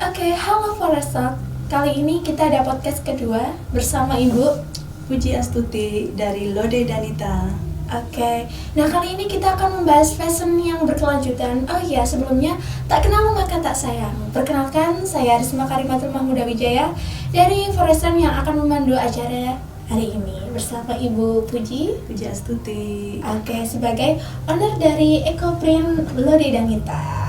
Oke, halo Foresta. Kali ini kita ada podcast kedua bersama Ibu Puji Astuti dari Lode Danita. Oke, nah kali ini kita akan membahas fashion yang berkelanjutan. Oh iya, sebelumnya tak kenal maka tak sayang. Perkenalkan, saya Risma Karimatul Mahmuda Wijaya dari Foresta yang akan memandu acara hari ini bersama Ibu Puji Astuti. Oke, sebagai owner dari EcoPrint Lode Danita.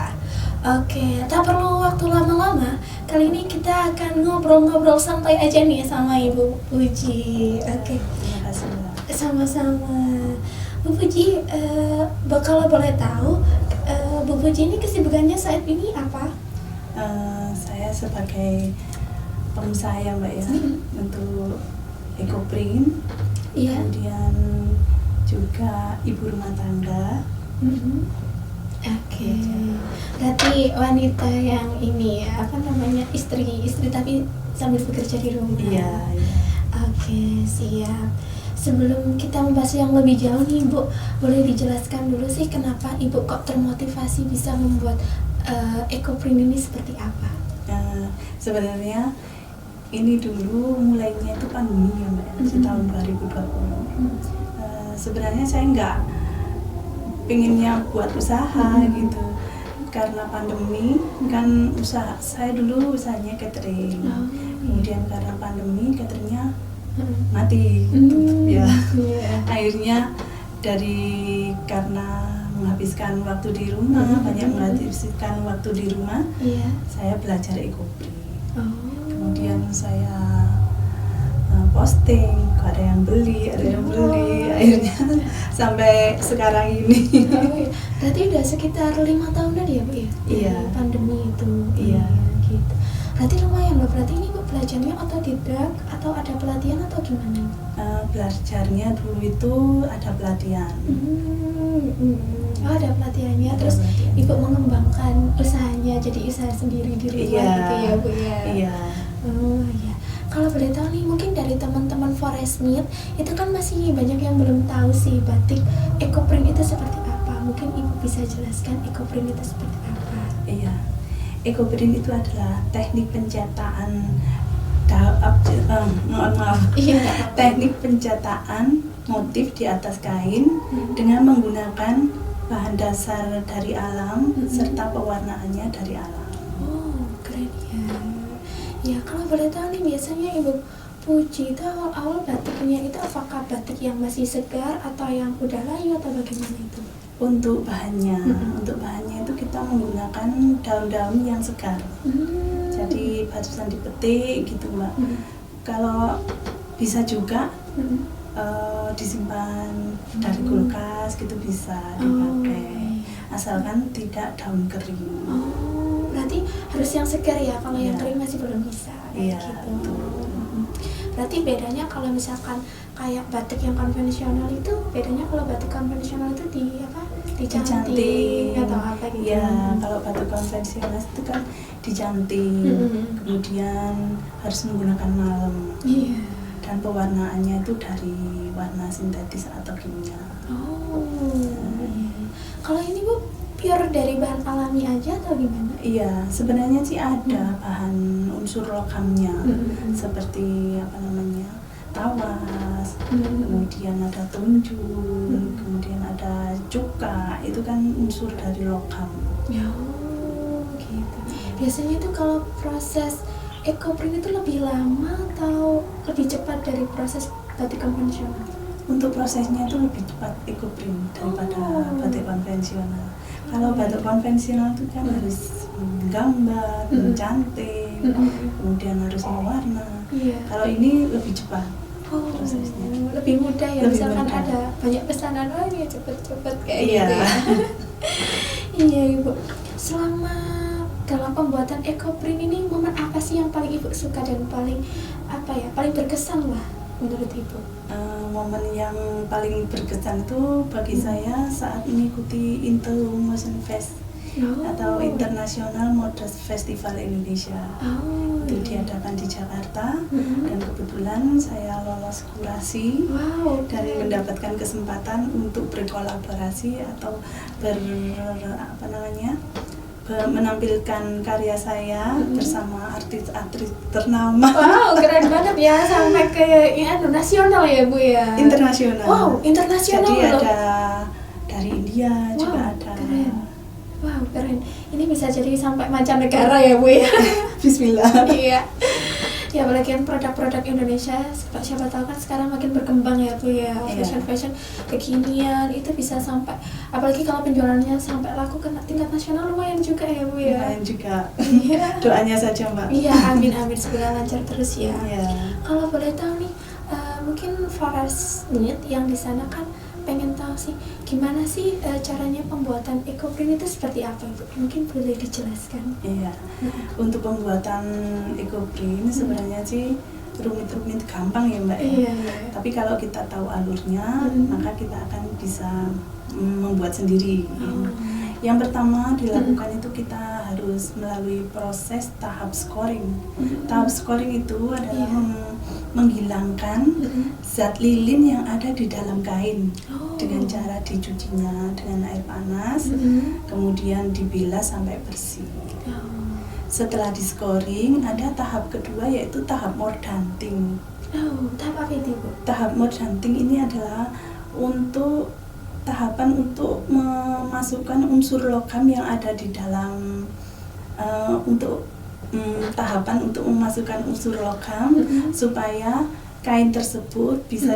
Oke, tak perlu waktu lama-lama. Kali ini kita akan ngobrol-ngobrol santai aja nih sama Ibu Puji. Oke. Terima kasih, Mbak. Sama-sama. Bu Puji, kalau boleh tahu, Bu Puji ini kesibukannya saat ini apa? Saya sebagai pengusaha ya, Mbak ya, untuk EcoPrint. Iya. Kemudian juga ibu rumah tangga. Oke. Berarti wanita yang ini ya, istri tapi sambil bekerja di rumah. Iya. Oke, siap. Sebelum kita membahas yang lebih jauh nih, Bu, boleh dijelaskan dulu sih kenapa Ibu kok termotivasi bisa membuat EcoPrint ini seperti apa? Sebenarnya ini dulu mulainya itu pandemi ya, Mbak, di tahun 2020. Sebenarnya saya nggak pengennya buat usaha gitu, karena pandemi kan saya dulu usahanya catering. Kemudian karena pandemi cateringnya mati ya. Akhirnya karena menghabiskan waktu di rumah, banyak menghabiskan waktu di rumah, saya belajar EcoPrint. Kemudian saya posting, ada yang beli, akhirnya sampai sekarang ini. Berarti udah sekitar 5 tahunan ya, Bu ya? Iya. Pandemi itu. Iya. Gitu. Berarti lumayan loh. Berarti ini Bu belajarnya otodidak atau ada pelatihan atau gimana? Belajarnya dulu itu ada pelatihan. Oh, ada pelatihannya. Terus pelatihan. Ibu mengembangkan usahanya jadi usaha sendiri di rumah gitu ya, Bu ya? Iya. Oh iya. Kalau boleh tahu nih, mungkin dari teman-teman Foresmith itu kan masih banyak yang belum tahu sih batik EcoPrint itu seperti apa. Mungkin Ibu bisa jelaskan EcoPrint itu seperti apa? Iya. EcoPrint itu adalah teknik pencetakan teknik pencetakan motif di atas kain dengan menggunakan bahan dasar dari alam serta pewarnaannya dari alam. Oh, keren ya. Ya, kalau boleh tahu nih, biasanya Ibu Puji itu awal batiknya itu apakah batik yang masih segar atau yang udah layu atau bagaimana itu? Untuk bahannya itu kita menggunakan daun-daun yang segar. Jadi barusan dipetik gitu, Mbak. Kalau bisa juga disimpan dari kulkas gitu bisa dipakai, asalkan tidak daun kering. Berarti harus yang segar ya, kalau yang kering masih belum bisa. Iya, gitu. Berarti bedanya kalau misalkan kayak batik yang konvensional itu, bedanya kalau batik konvensional itu dicanting atau apa gitu? Ya, kalau batik konvensional itu kan dicanting, kemudian harus menggunakan malam. Iya. Dan pewarnaannya itu dari warna sintetis atau kimia. Kalau ini Bu, pure dari bahan alami aja atau gimana? Iya, sebenarnya sih ada bahan unsur lokamnya, seperti tawas, kemudian ada tunjul, kemudian ada cuka, itu kan unsur dari lokam. Gitu. Biasanya itu kalau proses EcoPrint itu lebih lama atau lebih cepat dari proses batik konvensional? Untuk prosesnya itu lebih cepat EcoPrint daripada batik konvensional. Kalau batik konvensional itu kan harus menggambar, mencanting, kemudian harus mewarna. Kalau ini lebih cepat prosesnya. Lebih mudah ya, lebih misalkan mudah. ada banyak pesanan, ini cepet-cepet kayak Iya. gitu ya. Iya Ibu, selama dalam pembuatan EcoPrint ini momen apa sih yang paling Ibu suka dan paling berkesan lah menurut Ibu? Momen yang paling berkesan itu bagi saya saat mengikuti Intel Motion Fest atau International Model Festival Indonesia. Itu diadakan di Jakarta dan kebetulan saya lolos kurasi dan mendapatkan kesempatan untuk berkolaborasi atau menampilkan karya saya bersama artis-artis ternama. Wow, keren banget ya, sampai ke nasional ya Bu ya. Internasional. Wow, internasional. Jadi loh. ada dari India juga ada. Keren. Wow, keren. Ini bisa jadi sampai mancanegara ya Bu ya. Bismillah. Iya. Ya apalagi kan produk-produk Indonesia, siapa tahu kan sekarang makin berkembang ya Bu ya, fashion kekinian itu bisa sampai, apalagi kalau penjualannya sampai laku ke tingkat nasional lumayan juga ya Bu ya. Lumayan juga. Iya. Doanya saja Mbak. Iya, amin semoga lancar terus ya. Iya. Kalau boleh tahu nih, mungkin Forest Knit yang di sana kan pengen tahu sih gimana sih caranya pembuatan ecoprint itu seperti apa Bu? Mungkin boleh dijelaskan. Iya. Untuk pembuatan ecoprint sebenarnya sih rumit-rumit gampang ya Mbak ya. Iya. Tapi kalau kita tahu alurnya, maka kita akan bisa membuat sendiri. Yang pertama dilakukan itu kita harus melalui proses tahap scoring. Tahap scoring itu adalah menghilangkan zat lilin yang ada di dalam kain dengan cara dicucinya dengan air panas, kemudian dibilas sampai bersih. Setelah di scoring, ada tahap kedua yaitu tahap mordanting. Tahap apa itu Bu? Tahap mordanting ini adalah untuk tahapan untuk memasukkan unsur logam yang ada di dalam tahapan untuk memasukkan unsur logam supaya kain tersebut bisa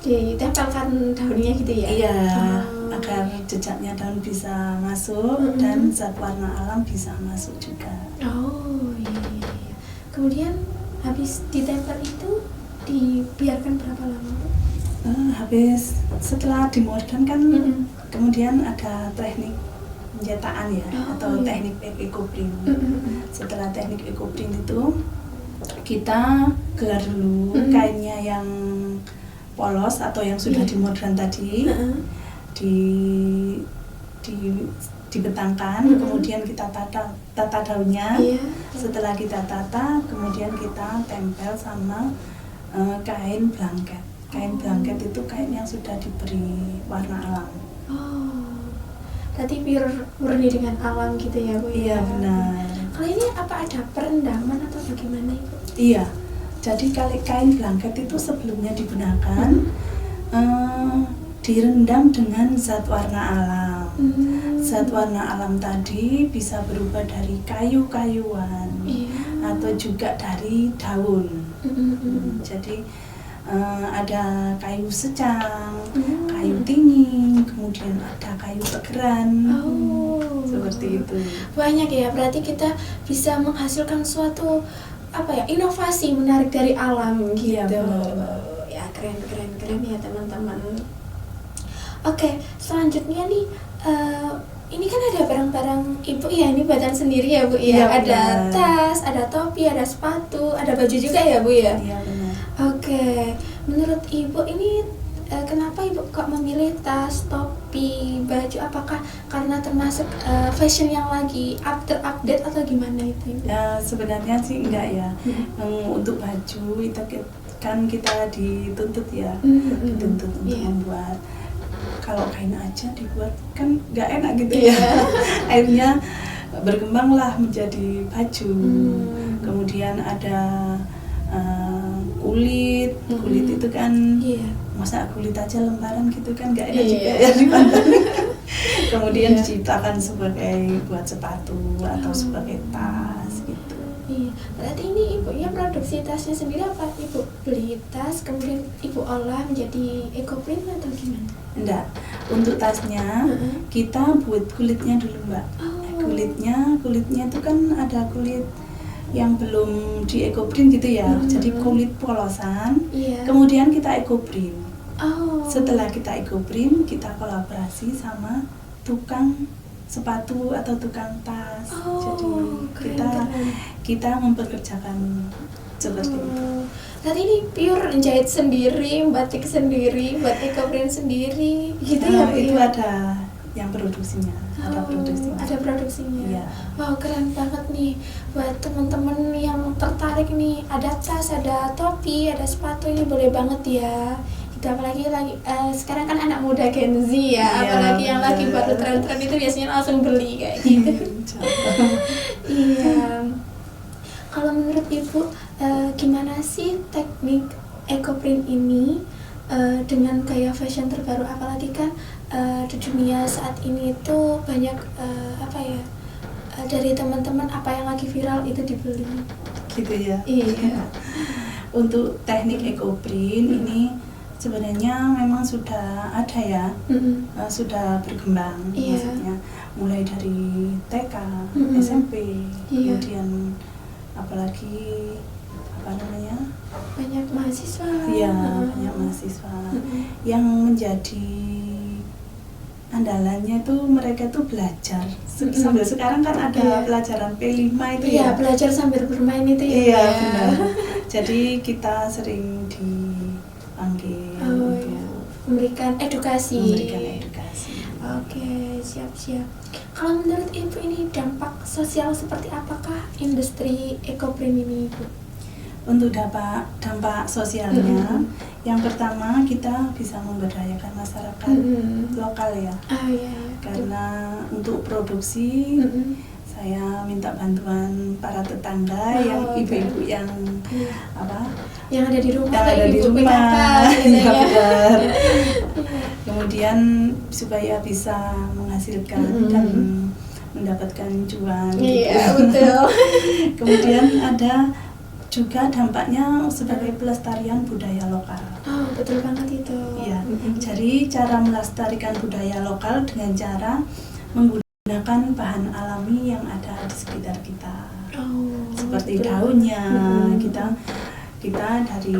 ditempelkan daunnya gitu ya? Iya, agar jejaknya daun bisa masuk dan zat warna alam bisa masuk juga. Oh iya. Kemudian habis ditempel itu dibiarkan berapa lama Bu? Habis setelah dimordan kan kemudian ada teknik pencetaan ya, atau teknik ecoprint. Setelah teknik ecoprint itu kita gelar dulu kainnya yang polos atau yang sudah dimordan tadi, dibentangkan, kemudian kita tata daunnya. Setelah kita tata, kemudian kita tempel sama kain blanket. Kain blanket itu kain yang sudah diberi warna alam. Berarti murni dengan alam gitu ya Bu? Iya benar. Kalau ini apa ada perendaman atau bagaimana Ibu? Iya, jadi kain blanket itu sebelumnya digunakan direndam dengan zat warna alam. Zat warna alam tadi bisa berubah dari kayu-kayuan atau juga dari daun. Jadi ada kayu secang, kayu tinggi, kemudian ada kayu tegeran. Seperti itu. Banyak ya, berarti kita bisa menghasilkan suatu inovasi menarik dari alam gitu. Ya keren ya teman-teman. Oke, selanjutnya nih ini kan ada barang-barang Ibu ya, ini buatan sendiri ya Bu ya. Ada tas, ada topi, ada sepatu, ada baju juga ya Bu ya. Iya benar. Oke, menurut Ibu ini kenapa Ibu kok memilih tas, topi, baju? Apakah karena termasuk fashion yang lagi update atau gimana itu Ibu? Ya sebenarnya sih enggak ya. Untuk baju itu kan kita dituntut ya, dituntut untuk membuat. Kalau kain aja dibuat kan nggak enak gitu ya. Akhirnya berkembanglah menjadi baju. Kemudian ada kulit itu kan masa kulit aja lembaran gitu kan nggak enak juga ya dipandang. Kemudian diciptakan sebagai buat sepatu atau sebagai tas gitu. Iya, berarti ini Ibu ya produksi tasnya sendiri apa Ibu beli tas kemudian Ibu olah menjadi ecoprint atau gimana? Enggak, untuk tasnya kita buat kulitnya dulu Mbak. Kulitnya itu kan ada kulit yang belum di ecoprint gitu ya, jadi kulit polosan. Kemudian kita ecoprint. Setelah kita ecoprint, kita kolaborasi sama tukang sepatu atau tukang tas. Jadi kita mempekerjakan seperti itu. Tadi ini pure jahit sendiri, batik sendiri, buat ecoprint sendiri, gitu ya Bu? Itu ada yang produksinya. Ada produksinya. Iya. Wow, keren banget nih buat teman-teman yang tertarik nih. Ada tas, ada topi, ada sepatu, ini boleh banget ya. Gitu, apalagi lagi sekarang kan anak muda Gen Z ya, Iya, apalagi yang lagi bener. baru tren-tren itu biasanya langsung beli kayak gitu. Iya. Kalau menurut Ibu, gimana sih teknik ecoprint ini dengan gaya fashion terbaru, apalagi kan di dunia saat ini itu banyak dari teman-teman apa yang lagi viral itu dibeli. Gitu ya. Iya. Untuk teknik ecoprint ini sebenarnya memang sudah ada ya, sudah berkembang. Iya. Maksudnya mulai dari TK, Mm-mm. SMP, Iya. kemudian apalagi apa namanya? Banyak mahasiswa. Iya, banyak mahasiswa Mm-mm. yang menjadi andalannya itu mereka tuh belajar. Sambil sekarang kan ada Iya. pelajaran P5 itu Iya, ya. belajar sambil bermain itu ya. Iya, Bu, ya. benar. Jadi kita sering dipanggil Oh, untuk iya. Memberikan edukasi. memberikan edukasi. Oke, siap-siap. Kalau menurut Ibu ini dampak sosial seperti apakah industri ecoprint ini, Ibu? Untuk dampak sosialnya, Mm-mm. yang pertama kita bisa memberdayakan masyarakat lokal ya. Ah iya. Karena untuk produksi saya minta bantuan para tetangga yang ibu-ibu yang Iya. apa Yang ada di rumah, yang kayak ada di ibu rumah. PKK Ya, biasanya. benar. Iya. Kemudian supaya bisa menghasilkan Mm-mm. dan mendapatkan cuan. Iya, gitu. betul. Kemudian ada juga dampaknya sebagai pelestarian budaya lokal. Oh, betul banget itu. Iya. Jadi cara melestarikan budaya lokal dengan cara menggunakan bahan alami yang ada di sekitar kita. Oh, Seperti betul. daunnya, Mm-mm. kita dari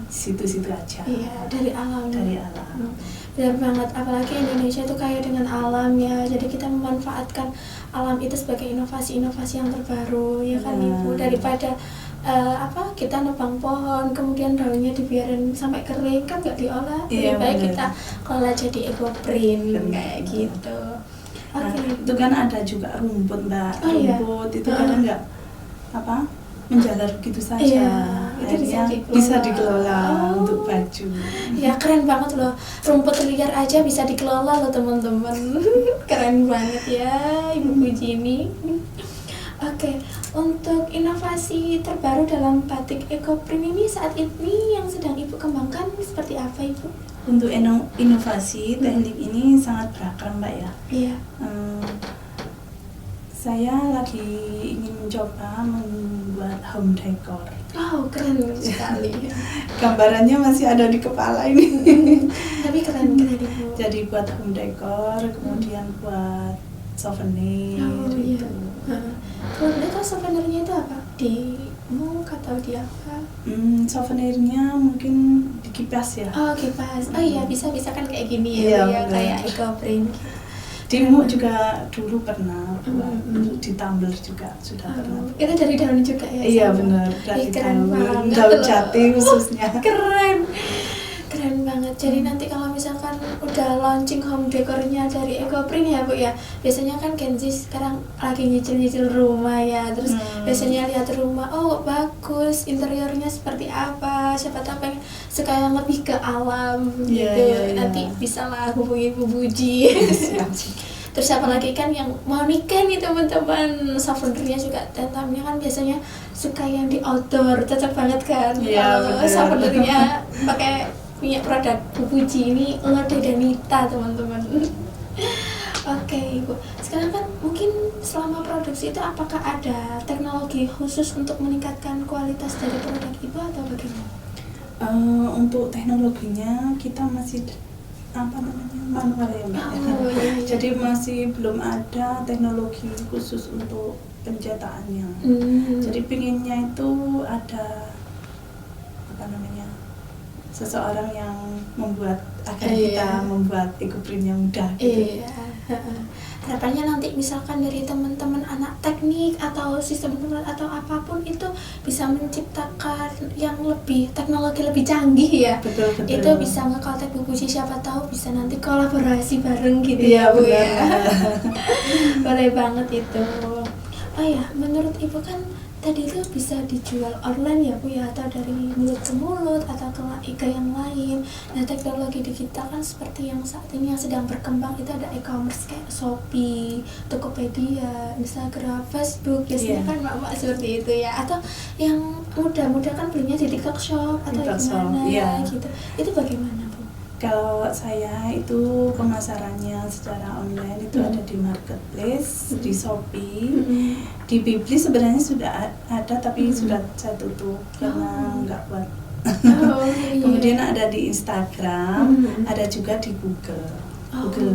situ-situ aja. Iya, dari alam. Dari alam. Benar banget, apalagi Indonesia itu kaya dengan alam ya. Jadi kita memanfaatkan alam itu sebagai inovasi-inovasi yang terbaru, ya kan Ibu. Daripada kita nebang pohon, kemudian daunnya dibiarin sampai kering kan nggak diolah. Iya, Lebih baik benar. kita kelola jadi ecoprint Benar. kayak gitu. Nah, Oke. itu kan ada juga rumput, Mbak. Oh, iya. Rumput itu kadang nggak menjalar begitu saja. Iya, itu Akhirnya bisa bisa dikelola. dikelola Oh. untuk baju. Ya keren banget loh, rumput liar aja bisa dikelola loh teman-teman. Keren banget ya Ibu Puji ini. Oke, untuk inovasi terbaru dalam batik ecoprint ini saat ini yang sedang Ibu kembangkan seperti apa Ibu? Untuk inovasi teknik ini sangat beragam, Mbak ya. Iya. Saya lagi ingin mencoba membuat home decor. Oh, keren sekali. Gambarannya masih ada di kepala ini. Tapi keren Ibu. Jadi buat home decor, kemudian buat souvenir Oh iya. itu. Kalau mereka souvenirnya itu apa? Di muk atau di apa? Souvenirnya mungkin di kipas ya. Oh kipas. Oh iya bisa kan kayak gini Iya, ya, Bu, ya benar. kayak ecoprint. Di muk juga dulu pernah buat, Mm-mm. di tumbler juga sudah pernah. Itu dari daun juga ya? Iya sama? benar, Ih, dari keren banget daun loh. jati khususnya. Keren banget. Jadi nanti kalau misalkan udah launching home decornya dari ecoprint ya Bu ya, biasanya kan Gen Z sekarang lagi nyicil-nyicil rumah ya, terus biasanya lihat rumah, oh bagus interiornya seperti apa, siapa tahu pengen suka yang lebih ke alam Iya, gitu. iya, iya. Nanti bisa lah hubungi Bu Buji. Siap. Terus apalagi kan yang mau nikah nih teman-teman, souvenirnya juga tentamnya kan biasanya suka yang di outdoor, cocok banget kan. Iya, Kalau bener. souvenirnya pakai punya produk Bu Puji ini Lode Danita teman-teman. Oke Ibu, sekarang kan mungkin selama produksi itu apakah ada teknologi khusus untuk meningkatkan kualitas dari produk Ibu atau bagaimana? Untuk teknologinya kita masih manual ya Mbak. Oh, iya. Jadi masih belum ada teknologi khusus untuk pencetakannya. Jadi pinginnya itu ada seseorang yang membuat agar kita membuat ecoprintnya mudah gitu. Iya. Harapannya nanti misalkan dari teman-teman anak teknik atau sistem pengelola atau apapun itu bisa menciptakan yang lebih teknologi lebih canggih ya. Betul. Itu bisa nge-kontak Bu Puji, siapa tahu bisa nanti kolaborasi bareng gitu Iya, ya Bu benar. ya. Boleh banget itu. Oh ya, menurut Ibu kan tadi itu bisa dijual online ya Bu ya, atau dari mulut ke mulut atau ke yang lain. Nah teknologi digital kan seperti yang saat ini yang sedang berkembang itu ada e-commerce kayak Shopee, Tokopedia, Instagram, Facebook biasanya kan mak-mak seperti itu ya, atau yang muda-muda kan belinya di TikTok Shop atau gimana gitu. Itu bagaimana Bu? Kalau saya itu pemasarannya secara online itu ada di marketplace, di Shopee, di Bibli sebenarnya sudah ada tapi sudah saya tutup karena nggak kuat. Kemudian ada di Instagram, ada juga di Google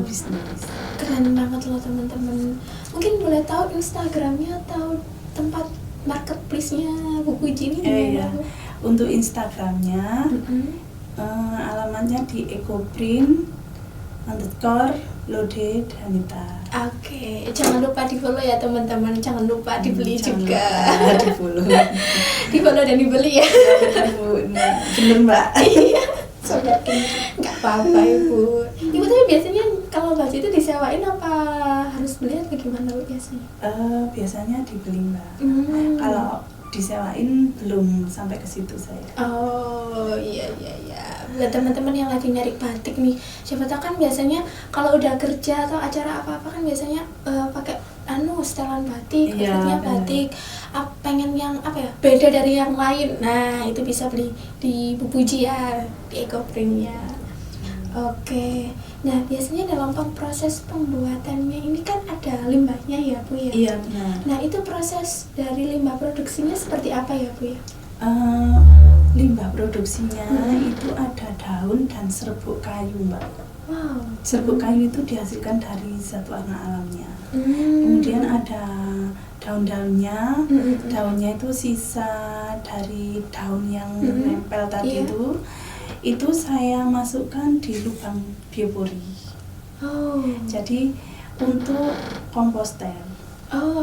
Business. Keren banget loh teman-teman. Mungkin boleh tahu Instagramnya atau tempat marketplace-nya Bu Puji ini Iya. Untuk Instagramnya alamatnya di @ecoprint_lode_danita. Oke, jangan lupa di follow ya teman-teman, jangan lupa dibeli juga. Di follow. Di follow dan dibeli ya. Bener Mbak. Iya, nggak apa-apa Ibu. Ibu tapi biasanya kalau baju itu disewain apa harus beli atau gimana Bu biasanya? Biasanya dibeli Mbak. Kalau disewain belum sampai ke situ saya. Oh iya. Buat teman-teman yang lagi nyari batik nih, siapa tahu kan biasanya kalau udah kerja atau acara apa-apa kan biasanya pakai setelan batik, batiknya batik, pengen yang beda dari yang lain. Nah itu bisa beli di Bu Puji ya, di Ecoprint ya. Oke. Nah biasanya dalam proses pembuatannya ini kan ada limbahnya ya Bu ya? Iya benar. Nah itu proses dari limbah produksinya seperti apa ya Bu ya? Limbah produksinya itu ada daun dan serbuk kayu Mbak. Wow. Serbuk kayu itu dihasilkan dari zat warna alamnya. Kemudian ada daun-daunnya. Daunnya itu sisa dari daun yang nempel tadi itu saya masukkan di lubang biopori. Jadi untuk komposter.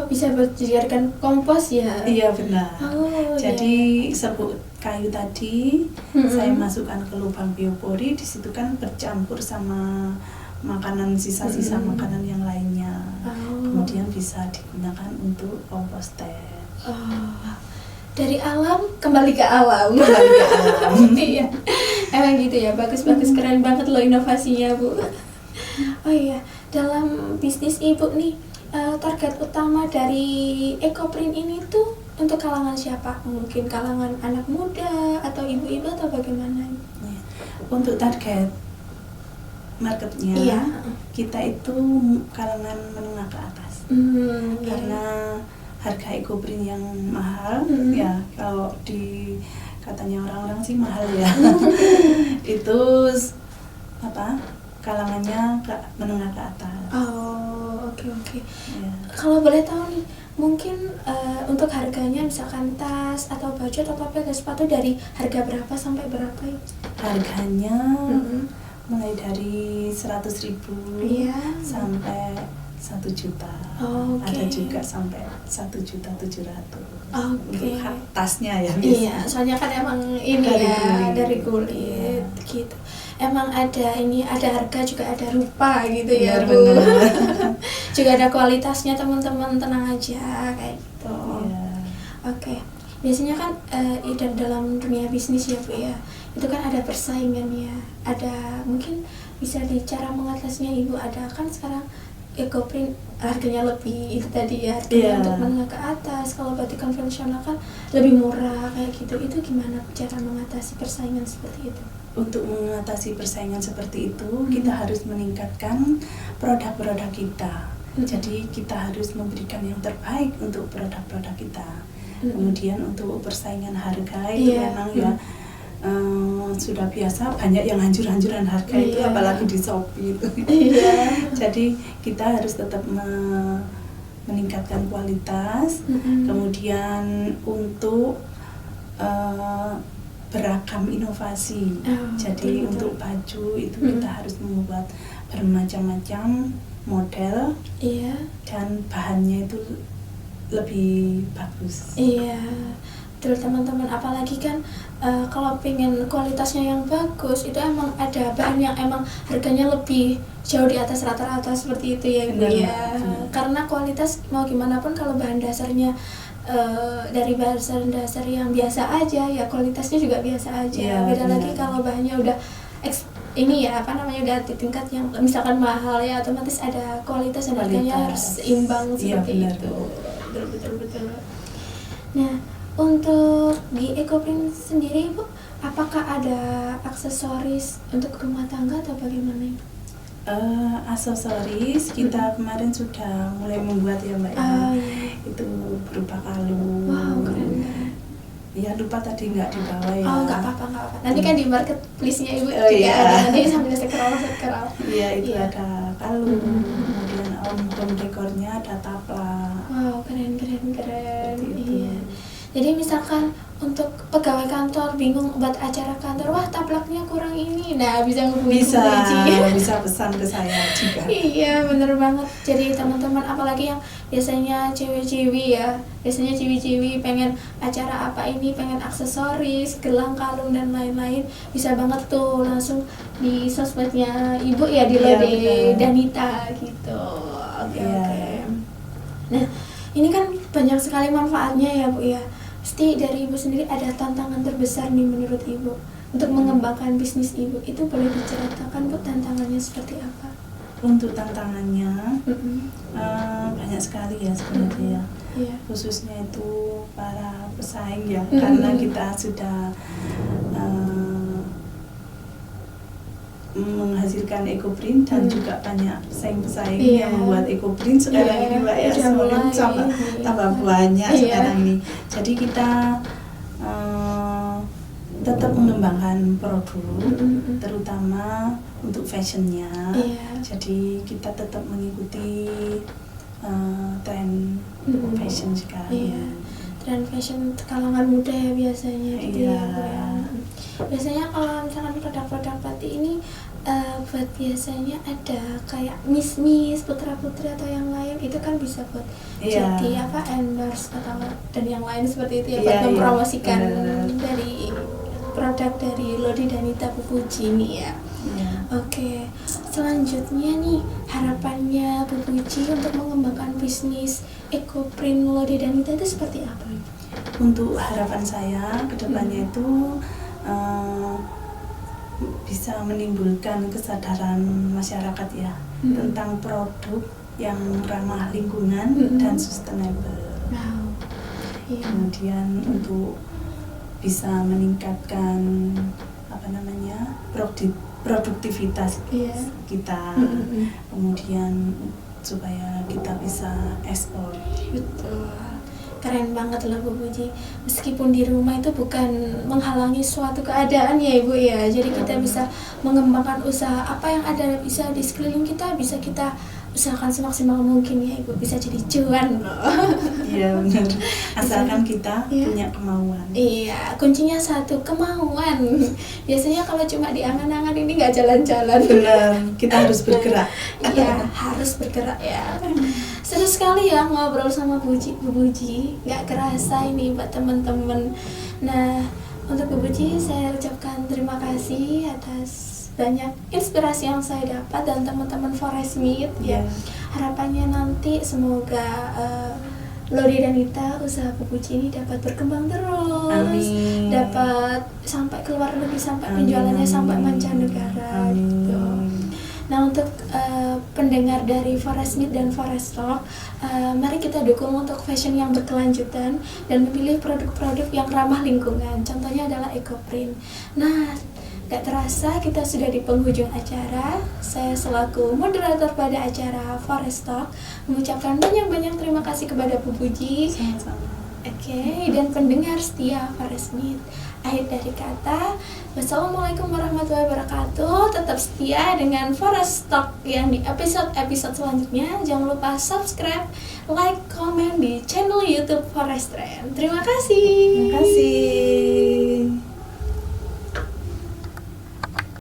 Bisa dijadikan kompos ya? Iya benar. Jadi serbuk kayu tadi saya masukkan ke lubang biopori, di situ kan bercampur sama makanan, sisa-sisa makanan yang lainnya. Kemudian bisa digunakan untuk komposter. Dari alam kembali ke alam. Iya. Emang gitu ya, bagus keren banget loh inovasinya Bu. Oh iya, dalam bisnis Ibu nih, target utama dari Ecoprint ini tuh untuk kalangan siapa? Mungkin kalangan anak muda atau ibu-ibu atau bagaimana? Untuk target marketnya, kita itu kalangan menengah ke atas. Karena harga Ecoprint yang mahal, ya kalau katanya orang-orang sih mahal ya. Itu kalangannya menengah ke atas. Oke. Ya. Kalau boleh tahu nih, mungkin untuk harganya misalkan tas atau baju atau topi atau sepatu dari harga berapa sampai berapa ya? Harganya mulai dari 100.000 sampai 1 juta. Ada juga sampai 1.700.000. Untuk tasnya ya. Iya, soalnya kan emang ini dari kulit gitu. Emang ada harga juga ada rupa gitu ya Bu. Juga ada kualitasnya teman-teman, tenang aja kayak gitu. Oke. Biasanya kan dalam dunia bisnis ya Bu ya, itu kan ada persaingan ya, ada mungkin bisa cara mengatasinya Ibu, ada kan sekarang Ecoprint harganya lebih itu tadi ya, harganya untuk menengah ke atas. Kalau batik konvensional kan lebih murah kayak gitu. Itu gimana cara mengatasi persaingan seperti itu? Untuk mengatasi persaingan seperti itu, kita harus meningkatkan produk-produk kita. Jadi kita harus memberikan yang terbaik untuk produk-produk kita. Kemudian untuk persaingan harga itu memang sudah biasa banyak yang hancur-hancuran harga itu, apalagi di Shopee itu. Jadi kita harus tetap meningkatkan kualitas. Kemudian untuk beragam inovasi. Jadi untuk baju itu kita harus membuat bermacam-macam model dan bahannya itu lebih bagus. betul teman-teman, apalagi kan kalau pengen kualitasnya yang bagus itu emang ada bahan yang emang harganya lebih jauh di atas rata-rata seperti itu ya Ibu ya. Karena kualitas mau gimana pun kalau bahan dasarnya dari bahan dasar yang biasa aja ya kualitasnya juga biasa aja. Beda lagi kalau bahannya udah ini ya udah di tingkat yang misalkan mahal ya, otomatis ada kualitas dan harganya harus seimbang seperti itu. Betul. Nah, untuk di EcoPrint sendiri Ibu, apakah ada aksesoris untuk rumah tangga atau bagaimana? Aksesoris kita kemarin sudah mulai membuat ya Mbak ya. Itu berupa kalung. Wow, keren. Ya lupa tadi nggak dibawa ya. Oh, nggak apa-apa. Nanti kan di marketplace-nya Ibu juga ada, nanti sambil scroll. Iya, itu ada kalung, kemudian home dekornya ada taplak. Wow, keren. Iya. Jadi misalkan untuk pegawai kantor bingung buat acara kantor, wah taplaknya kurang ini, nah bisa ngehubungin bisa pesan ke saya juga. Iya bener banget. Jadi teman-teman apalagi yang biasanya cewek-cewek ya, biasanya cewek-cewek pengen acara apa ini, pengen aksesoris, gelang, kalung dan lain-lain, bisa banget tuh langsung di sosmednya Ibu ya, di Lode Danita gitu. Oke. Nah ini kan banyak sekali manfaatnya ya Bu ya. Pasti dari Ibu sendiri ada tantangan terbesar nih menurut Ibu untuk mengembangkan bisnis Ibu, itu boleh diceritakan Bu tantangannya seperti apa? Untuk tantangannya banyak sekali ya sebenarnya ya. Khususnya itu para pesaing ya, karena kita sudah menghasilkan EcoPrint dan juga banyak pesaing-pesaing yang membuat EcoPrint sekarang ini Mbak ya, semakin tambah banyak sekarang ini. Jadi kita tetap mengembangkan produk, terutama untuk fashionnya. Jadi kita tetap mengikuti tren fashion sekarang. Tren fashion kalangan muda ya biasanya gitu ya Bu ya. Biasanya kalau misalkan produk-produk batik ini buat biasanya ada kayak miss putra-putri atau yang lain, itu kan bisa buat jadi endorse atau dan yang lain seperti itu ya, buat mempromosikan dari produk dari Lode Danita Pupuji ini ya. Oke, selanjutnya nih harapannya Pupuji untuk mengembangkan bisnis EcoPrint Lode Danita itu seperti apa? Untuk harapan saya ke depannya itu bisa menimbulkan kesadaran masyarakat ya tentang produk yang ramah lingkungan dan sustainable. Kemudian untuk bisa meningkatkan produktivitas kita, kemudian supaya kita bisa ekspor. Betul. Keren banget lah Bu Puji. Meskipun di rumah itu bukan menghalangi suatu keadaan ya Ibu ya. Jadi kita bisa mengembangkan usaha apa yang ada bisa di sekeliling kita, bisa kita usahakan semaksimal mungkin ya Ibu, bisa jadi cuan loh. Iya benar. Asalkan kita punya kemauan. Iya, kuncinya satu, kemauan. Biasanya kalau cuma di angan-angan ini nggak jalan-jalan. Benar, kita harus bergerak. Iya, harus bergerak ya. Seru sekali ya ngobrol sama Bu Puji, nggak kerasa ini buat teman-teman. Nah, untuk Bu Puji saya ucapkan terima kasih atas banyak inspirasi yang saya dapat dan teman-teman Foresmith ya. Harapannya nanti semoga Lode Danita usaha Bu Puji ini dapat berkembang terus. Amin. Dapat sampai keluar negeri, sampai penjualannya sampai mancanegara gitu. Nah untuk pendengar dari Foresmith dan Forestalk, mari kita dukung untuk fashion yang berkelanjutan dan memilih produk-produk yang ramah lingkungan. Contohnya adalah EcoPrint. Nah, gak terasa kita sudah di penghujung acara. Saya selaku moderator pada acara Forestalk mengucapkan banyak-banyak terima kasih kepada Bu Puji. Oke, dan pendengar setia Foresmith. Akhir dari kata, wassalamualaikum warahmatullahi wabarakatuh. Tetap setia dengan Forestalk yang di episode selanjutnya. Jangan lupa subscribe, like, komen di channel YouTube Forest Trend. Terima kasih. Terima kasih.